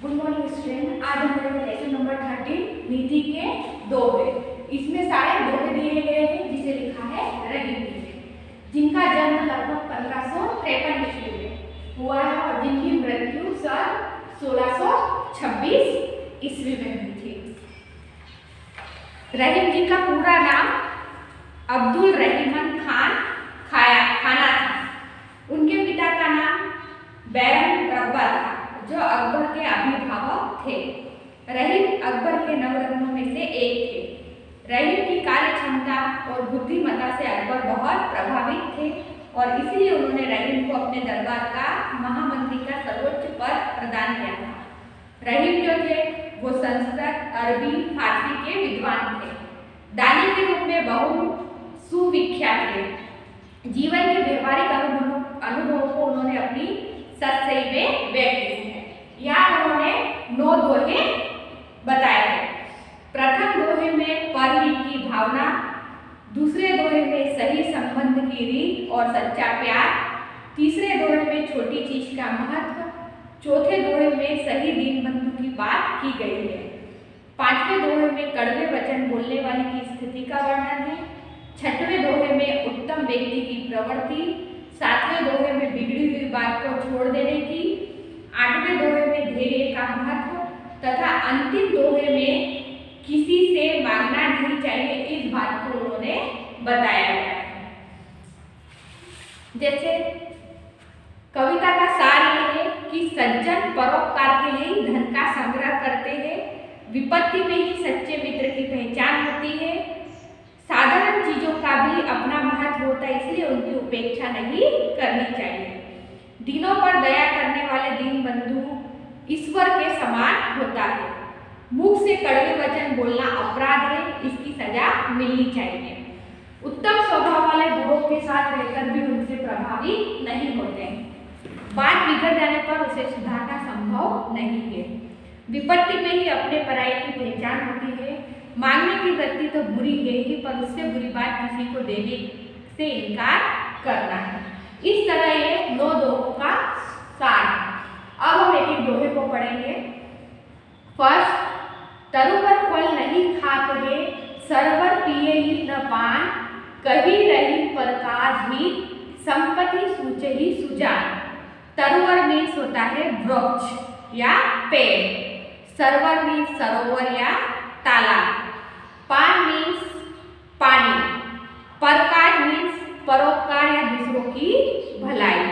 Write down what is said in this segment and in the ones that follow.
Good morning student. आज हम पढ़ेंगे लेसन नंबर 13 नीति के दोहे। इसमें सारे दोहे दिए गए हैं जिसे लिखा है रहीम ने, जिनका जन्म लगभग 1553 ईस्वी में हुआ है और जिनकी मृत्यु सन 1626 ईस्वी में हुई थी। रहीम जी का पूरा नाम अब्दुल रहीमन खाना था। उनके पिता का नाम बैरम रब्बा था जो अकबर के अभिभावक थे। रहीम अकबर के नवरत्नों में से एक थे। रहीम की कार्य क्षमता और बुद्धिमत्ता से अकबर बहुत प्रभावित थे और इसलिए उन्होंने रहीम को अपने दरबार का महामंत्री का सर्वोच्च पद प्रदान किया था। रहीम जो थे वो संस्कृत, अरबी, फारसी के विद्वान थे। दानी के रूप में बहुत सुविख्यात थे। जीवन के व्यवहारिक अनुभवों को उन्होंने अपनी सच्चाई में व्यक्त किया है। यहाँ उन्होंने 9 दोहे बताए हैं। प्रथम दोहे में परहित की भावना, दूसरे दोहे में सही संबंध की रीत और सच्चा प्यार, तीसरे दोहे में छोटी चीज का महत्व, चौथे दोहे में सही दीन बंधु की बात की गई है, पांचवें दोहे में कड़वे वचन बोलने वाले की स्थिति का वर्णन है, छठवें दोहे में उत्तम व्यक्ति की प्रवृत्ति, सातवें दोहे में बिगड़ी हुई बात को छोड़ देने की, आठवें दोहे में धैर्य का महत्व तथा अंतिम दोहे में किसी से मांगना नहीं चाहिए, इस बात को उन्होंने बताया है। जैसे कविता का सार ये है कि सज्जन परोपकार के लिए धन का संग्रह करते हैं, विपत्ति में ही सच्चे मित्र की पहचान होती है, साधारण चीजों का भी अपना महत्व होता है इसलिए उनकी उपेक्षा नहीं करनी चाहिए, दीनों पर दया करने वाले दीन बंधु ईश्वर के समान होता है, मुख से कड़वे वचन बोलना अपराध है, इसकी सजा मिलनी चाहिए, उत्तम स्वभाव वाले गुरुओं के साथ रहकर भी उनसे प्रभावित नहीं होते, बात बिगड़ जाने पर उसे सुधारना संभव नहीं है, विपत्ति में ही अपने पराये की पहचान होती है, मांगने की वृत्ति तो बुरी है ही पर उससे बुरी बात किसी को देने से इनकार करना है। इस तरह ये 9 दोहों का सार है। अब हम एक एक दोहे को पढ़ेंगे। फर्स्ट, तरुवर फल नहीं खात है, सरवर पिए ही न पान, कही रही प्रकाश ही, संपत्ति सूचे ही सुजान। तरुवर मीन्स होता है वृक्ष या पेड़, सरवर मीन्स सरोवर या तालाब, पान मीन्स पानी, प्रकाश मीन्स परोपकार या दूसरों की भलाई,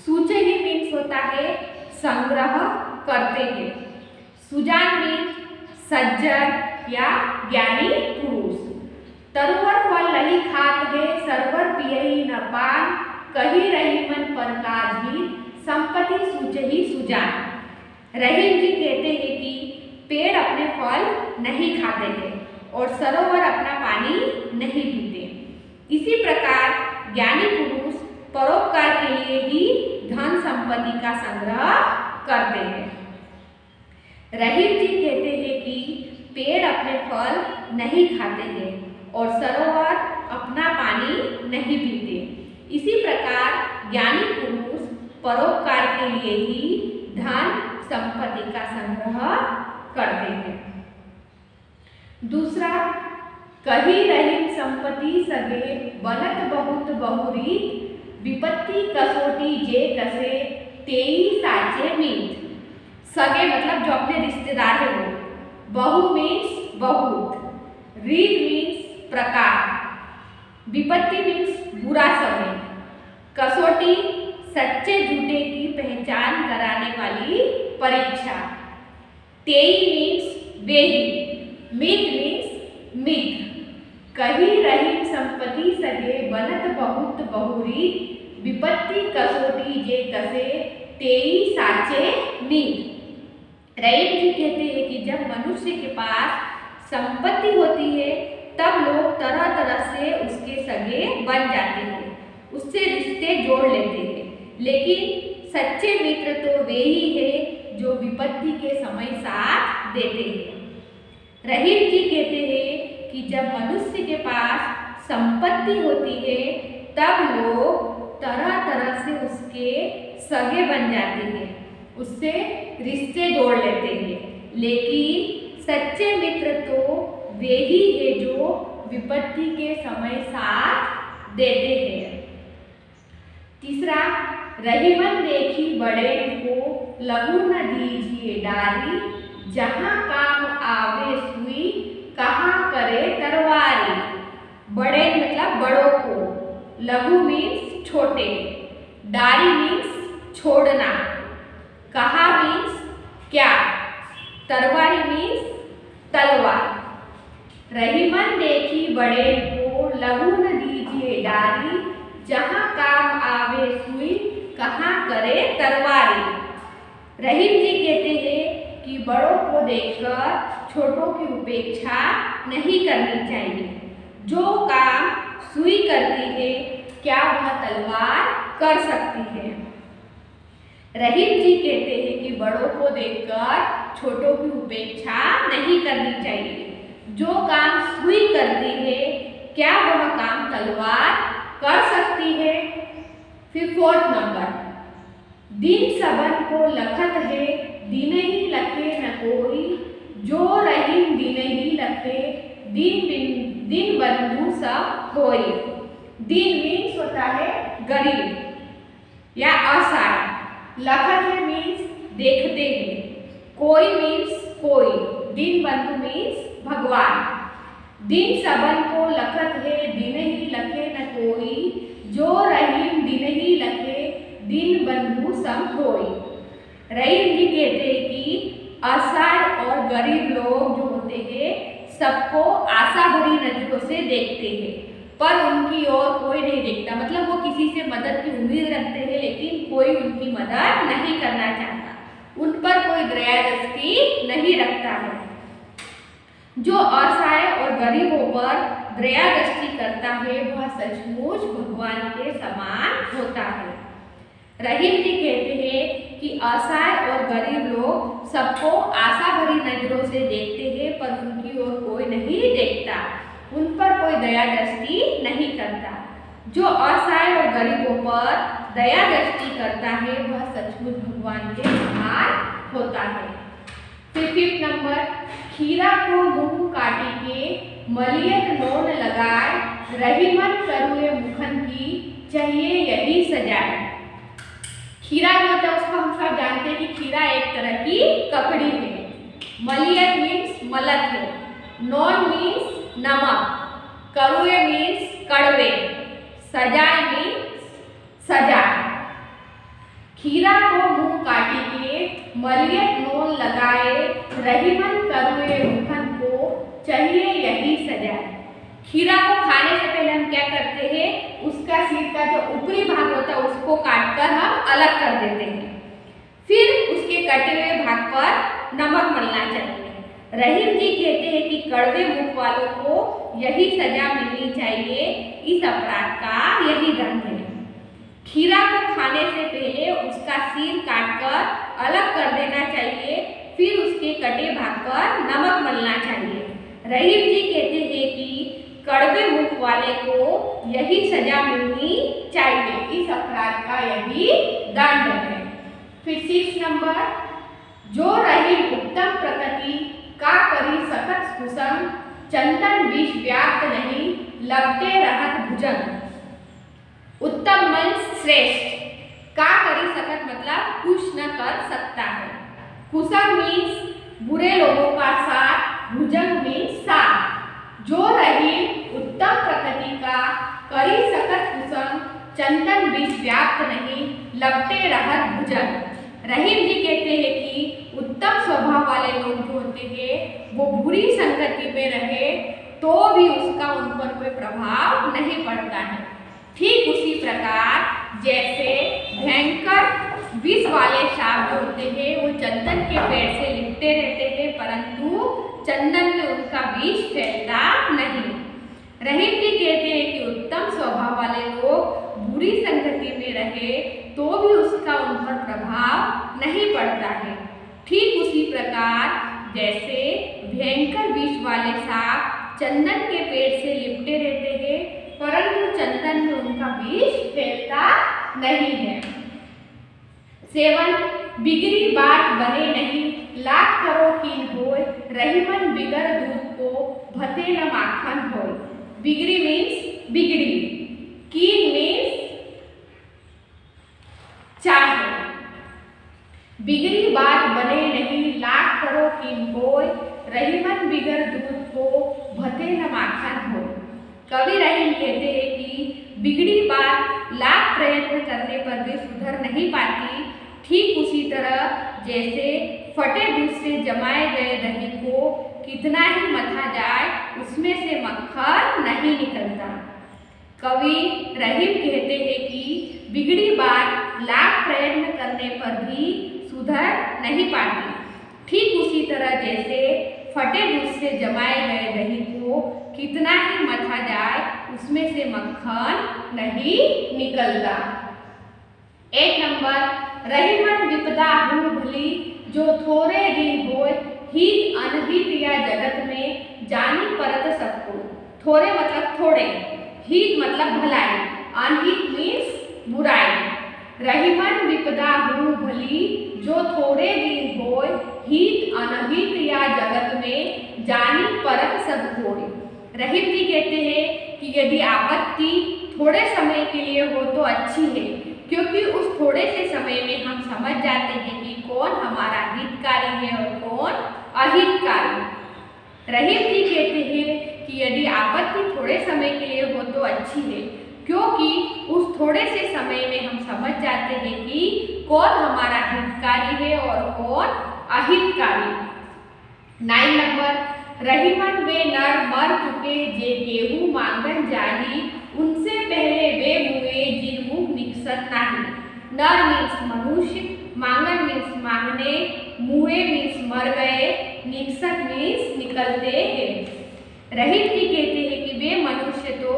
सूचे ही मीन्स होता है संग्रह करते हैं, सुजान मीन्स सज्जन या ज्ञानी पुरुष। तरुवर फल नहीं खात है, सरवर पिए ही न पान, कही रही मन प्रकाश ही, संपत्ति सूचे ही सुजान। रहीम जी कहते हैं कि पेड़ अपने फल नहीं खाते हैं और सरोवर अपना पानी नहीं पीते। इसी प्रकार ज्ञानी पुरुष परोपकार के लिए ही धन संपत्ति का संग्रह करते हैं। रहीम जी कहते हैं कि पेड़ अपने फल नहीं खाते हैं और सरोवर अपना पानी नहीं पीते। इसी प्रकार ज्ञानी पुरुष परोपकार के लिए ही धन संपत्ति का संग्रह करते हैं। दूसरा, कही रहीम संपत्ति सगे, बनत बहुत बहुरीत, विपत्ति कसोटी जे कसे, तेई साचे मीत। सगे मतलब जो अपने रिश्तेदार है वो, बहु मीन्स बहुत, रीत मीन्स प्रकार, विपत्ति मीन्स बुरा समय, कसोटी सच्चे झूठे की पहचान कराने वाली परीक्षा, तेई मीन्स वेही, मित मीन्स मित। कही रहीम संपत्ति सगे, बनत बहुत बहुरीत, विपत्ति कसोटी जे कसे, तेई साचे मीत। रहीम जी कहते हैं कि जब मनुष्य के पास संपत्ति होती है तब लोग तरह तरह से उसके सगे बन जाते हैं, उससे रिश्ते जोड़ लेते हैं, लेकिन सच्चे मित्र तो वे ही है जो विपत्ति के समय साथ देते हैं। रहीम जी कहते हैं कि जब मनुष्य के पास संपत्ति होती है तब लोग तरह तरह से उसके सगे बन जाते हैं, उससे रिश्ते जोड़ लेते हैं। लेकिन सच्चे मित्र तो वे ही है जो विपत्ति के समय साथ देते हैं। तीसरा, रहीमन देखी बड़े को लघु न दीजिए डारी, जहाँ काम आवे सुई कहाँ करे तरवारी। बड़े मतलब बड़ों को, लघु मीन्स छोटे, डारी मीन्स छोड़ना, कहाँ मीन्स क्या, तरवारी मीन्स तलवार। रहीमन देखी बड़े को लघु न दीजिए डारी, जहाँ काम आवे सुई कहाँ करे तरवारी। रहीम जी कहते हैं कि बड़ों को देखकर छोटों की उपेक्षा नहीं करनी चाहिए। जो काम सुई करती है क्या वह तलवार कर सकती है। रहीम जी कहते हैं कि बड़ों को देखकर छोटों की उपेक्षा नहीं करनी चाहिए। जो काम सुई करती है क्या वह काम तलवार कर सकती है। फिर 4th नंबर, दिन सबन को लखत है दिन ही लखे न कोई, जो रहीम दिन ही लखे दिन बंधु सब होई। दिन मीन्स होता है गरीब या असहाय, लखत है मीन्स देखते हैं, कोई मीन्स कोई, दिन बंधु मीन्स भगवान। दिन सबन को लखत है दिन ही लखे न कोई, जो रहीम दिन ही लखे दिन बंधु सब होई। रहीम जी कहते हैं कि असहाय और गरीब लोग जो होते हैं सबको आशा भरी नजरों से देखते हैं, पर उनकी ओर कोई नहीं देखता। मतलब वो किसी से मदद की उम्मीद रखते हैं लेकिन कोई उनकी मदद नहीं करना चाहता, उन पर कोई दया दृष्टि नहीं रखता है। जो असहाय और गरीबों पर दया दृष्टि करता है वह सचमुच भगवान के समान होता है। रहीम जी कहते हैं कि असहाय और गरीब लोग सबको आशा भरी नजरों से देखते हैं, पर उनकी ओर कोई नहीं देखता, उन पर कोई दया दृष्टि नहीं करता। जो असहाय और गरीबों पर दया दृष्टि करता है वह सचमुच भगवान के समान होता है। फिर 5th नंबर, खीरा को मुंह काटी के मलियत नोन लगाए, रहीमन करुए मुखन की चाहिए यही सजाए। खीरा जो होता है उसको हम सब जानते हैं कि खीरा एक तरह की ककड़ी है। मलियत मीन्स मलत है, नोन मीन्स नमक, करुए मीन्स कड़वे, सजाए मीन्स सजाए। खीरा को मुंह काटी के मलियत नोन लगाए, रहीमन करुए मुखन को चाहिए यही सजाए। खीरा को खाने से पहले हम क्या करते हैं, उसका सिर का जो ऊपरी भाग होता है उसको काटकर हम अलग कर देते हैं, फिर उसके कटे हुए भाग पर नमक मलना चाहिए। रहीम जी कहते हैं कि कड़वे मुख वालों को यही सजा मिलनी चाहिए, इस अपराध का यही दंड है। खीरा को खाने से पहले उसका सिर काटकर अलग कर देना चाहिए, फिर उसके कटे भाग पर नमक मलना चाहिए। रहीम जी कहते हैं कि कड़वे मुख वाले को यही सजा मिलनी चाहिए, इस अपराध का यही दंड है। फिर 6th नंबर, जो रहीम उत्तम प्रकृति का करी सकत कुसम, चंदन विष व्याप्त नहीं लपटे रहत भुजंग। उत्तम मीन्स श्रेष्ठ, का करी सकत मतलब कुछ न कर सकता है, कुसम मीन्स बुरे लोगों का साथ, भुजंग मीन्स साथ। जो रहीम उत्तम प्रकृति का करी सकत कुसम, चंदन विष व्याप्त नहीं लपटे रहत भुजंग। रहीम जी कहते हैं कि उत्तम स्वभाव वाले लोग जो होते हैं वो बुरी संगति में रहे तो भी उसका उन पर कोई प्रभाव नहीं पड़ता है। ठीक उसी प्रकार जैसे भयंकर विष वाले सांप जो होते हैं वो चंदन के पेड़ से लिपटे रहते हैं परंतु चंदन में उनका विष फैलता नहीं। रहीम जी कहते हैं कि उत्तम स्वभाव वाले लोग बुरी संगति में रहे तो भी उसका उन पर प्रभाव नहीं पड़ता है। ठीक उसी प्रकार जैसे भयंकर विष वाले सांप चंदन के पेड़ से लिपटे रहते हैं परंतु चंदन में उनका विष फैलता नहीं है। 7 बिगड़ी बात बने नहीं, लाख करो कीन होय, रहीमन बिगर दूध को भते न माखन होय। बिगड़ी मीन्स बिगड़ी, कीन मीन्स चाहे। बिगड़ी बात बने नहीं, लाख करो कीन होय, रहीमन बिगर दूध को भते न माखन होय। कवि रहीम कहते हैं कि बिगड़ी बात लाख प्रयत्न करने पर भी सुधर नहीं पाती। ठीक उसी तरह जैसे फटे दूध से जमाए गए दही को कितना ही मथा जाए उसमें से मक्खन नहीं निकलता। कवि रहीम कहते हैं कि बिगड़ी बात लाख प्रयत्न करने पर भी सुधर नहीं पाती। ठीक उसी तरह जैसे फटे दूध से जमाए गए दही को कितना ही मथा जाए उसमें से मक्खन नहीं निकलता। 1 नंबर, रहीमन विपदा हूँ भली, जो थोड़े दिन होय, हित अनहित या जगत में जानी परत सबको। थोड़े मतलब थोड़े, हित मतलब भलाई, अनहित मीन्स बुराई। रहीमन विपदा हूँ भली, जो थोड़े दिन होय, हित अनहित या जगत में जानी परत सब कोय। रहीम जी कहते हैं कि यदि आपत्ति थोड़े समय के लिए हो तो अच्छी है, क्योंकि उस थोड़े से समय में हम समझ जाते हैं कि कौन हमारा हितकारी है और कौन अहितकारी। रहीम जी कहते हैं कि यदि आपत्ति थोड़े समय के लिए हो तो अच्छी है, क्योंकि उस थोड़े से समय में हम समझ जाते हैं कि कौन हमारा हितकारी है और कौन अहितकारी। 9 नंबर, रहीमन वे नर मर चुके जे गेहूं मांगन जाही, उनसे पहले वे मुए जिन मुख निकसत नाही। नर मीन्स मनुष्य, मांगन मीन्स मांगने, मुए मीन्स मर गए, निकसत मीन्स निकलते हैं। रहीम जी कहते हैं कि वे मनुष्य तो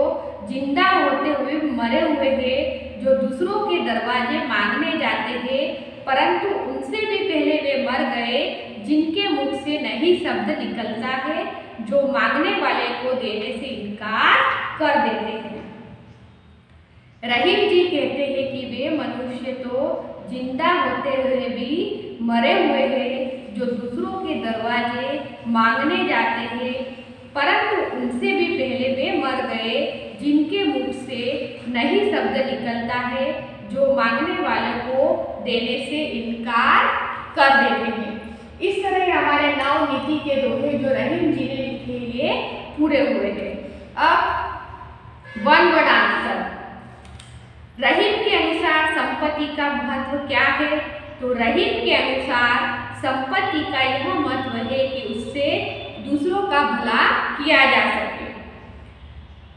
जिंदा होते हुए मरे हुए हैं जो दूसरों के दरवाजे मांगने जाते हैं, परंतु उनसे भी पहले वे मर गए जिनके मुख से नहीं शब्द निकलता है, जो मांगने वाले को देने से इनकार कर देते हैं। रहीम जी कहते हैं कि वे मनुष्य तो जिंदा होते हुए भी मरे हुए हैं जो दूसरों के दरवाजे मांगने जाते हैं, परंतु उनसे भी पहले वे मर गए जिनके मुख से नहीं शब्द निकलता है, जो मांगने वाले को देने से इनकार कर देते हैं। इस तरह हमारे 9 नीति के दोहे जो रहीम जी ने लिखे ये पूरे हुए हैं। अब 1 वर्ड आंसर। रहीम के अनुसार संपत्ति का महत्व क्या है? तो रहीम के अनुसार संपत्ति का यह महत्व है कि उससे दूसरों का भला किया जा सके।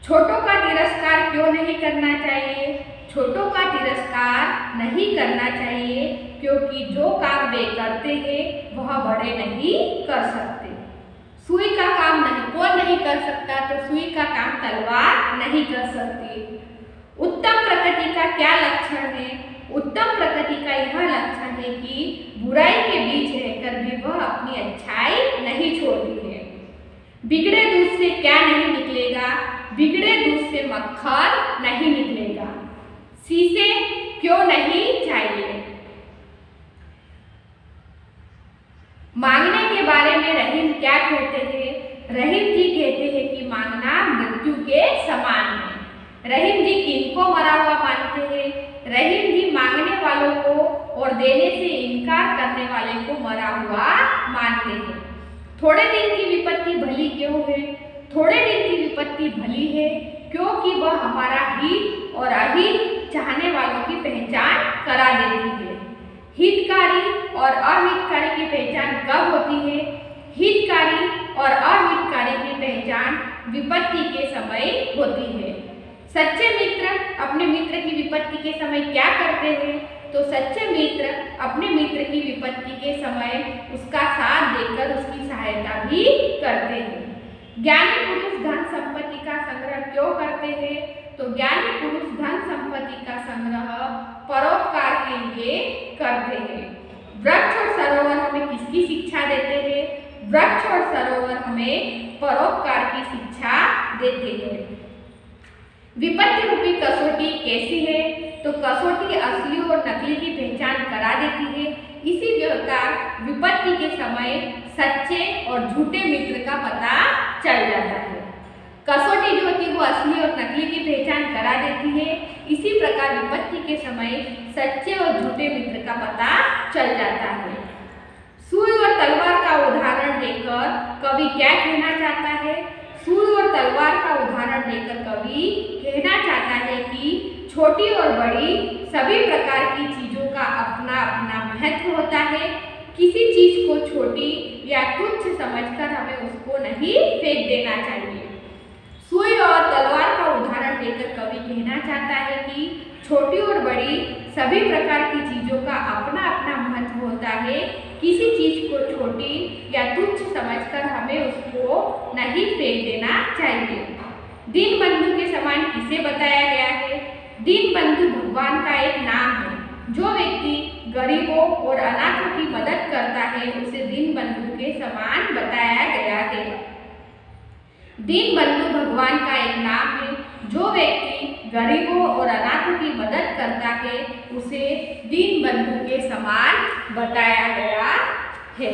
छोटों का तिरस्कार क्यों नहीं करना चाहिए? छोटों का तिरस्कार नहीं करना चाहिए क्योंकि जो काम वे करते हैं वह बड़े नहीं कर सकते। सुई का काम कौन नहीं कर सकता? तो सुई का काम तलवार नहीं कर सकती। उत्तम प्रकृति का क्या लक्षण है? उत्तम प्रकृति का यह लक्षण है कि बुराई के बीच रहकर भी वह अपनी अच्छाई नहीं छोड़ती है। बिगड़े दूध से क्या नहीं निकलेगा? बिगड़े दूध से मक्खन नहीं निकलेगा। शीशे क्यों नहीं चाहिए? मांगने के बारे में रहीम क्या कहते हैं? रहीम जी कहते हैं कि मांगना मृत्यु के समान है। रहीम जी किनको मरा हुआ मानते हैं? रहीम जी मांगने वालों को और देने से इनकार करने वाले को मरा हुआ मानते हैं। थोड़े दिन की विपत्ति भली क्यों है? थोड़े दिन की विपत्ति भली है क्योंकि वह हमारा हित और अहित चाहने वालों की पहचान करा देती है। हितकारी और अहितकारी की पहचान कब होती है? हितकारी और अहितकारी की पहचान विपत्ति के समय होती है। सच्चे मित्र अपने मित्र की विपत्ति के समय क्या करते हैं? तो सच्चे मित्र अपने मित्र की विपत्ति के समय उसका साथ देकर उसकी सहायता भी करते हैं। ज्ञानी पुरुष धन संपत्ति का संग्रह क्यों करते हैं? तो ज्ञानी पुरुष धन संपत्ति का संग्रह परोपकार के लिए करते हैं। वृक्ष और सरोवर हमें किसकी शिक्षा देते हैं? वृक्ष और सरोवर हमें परोपकार की शिक्षा देते हैं। विपत्ति रूपी कसौटी कैसी है? तो कसौटी असली और नकली की पहचान करा देती प्रकार विपत्ति के समय सच्चे और झूठे मित्र का पता चल जाता है। कसौटी जो होती है वो असली और नकली की पहचान करा देती है। इसी प्रकार विपत्ति के समय सच्चे और झूठे मित्र का पता चल जाता है। सुई और तलवार का उदाहरण देकर कवि क्या कहना चाहता है? सुई और तलवार का उदाहरण देकर कवि कहना चाहता है कि छोटी और बड़ी सभी प्रकार की चीजों का अपना अपना महत्व होता है। किसी चीज को छोटी या तुच्छ समझकर हमें उसको नहीं फेंक देना चाहिए। सुई और तलवार का उदाहरण देकर कवि कहना चाहता है कि छोटी और बड़ी सभी प्रकार की चीजों का अपना अपना महत्व होता है। किसी चीज को छोटी या तुच्छ समझकर हमें उसको नहीं फेंक देना चाहिए। दीनबंधु के समान किसे बताया गया है? दीनबंधु भगवान का एक नाम है। जो व्यक्ति गरीबों और अनाथों की मदद करता है उसे दीनबंधु के समान बताया गया है। दीनबंधु भगवान का एक नाम है। जो व्यक्ति गरीबों और अनाथों की मदद करता है उसे दीनबंधु के समान बताया गया है।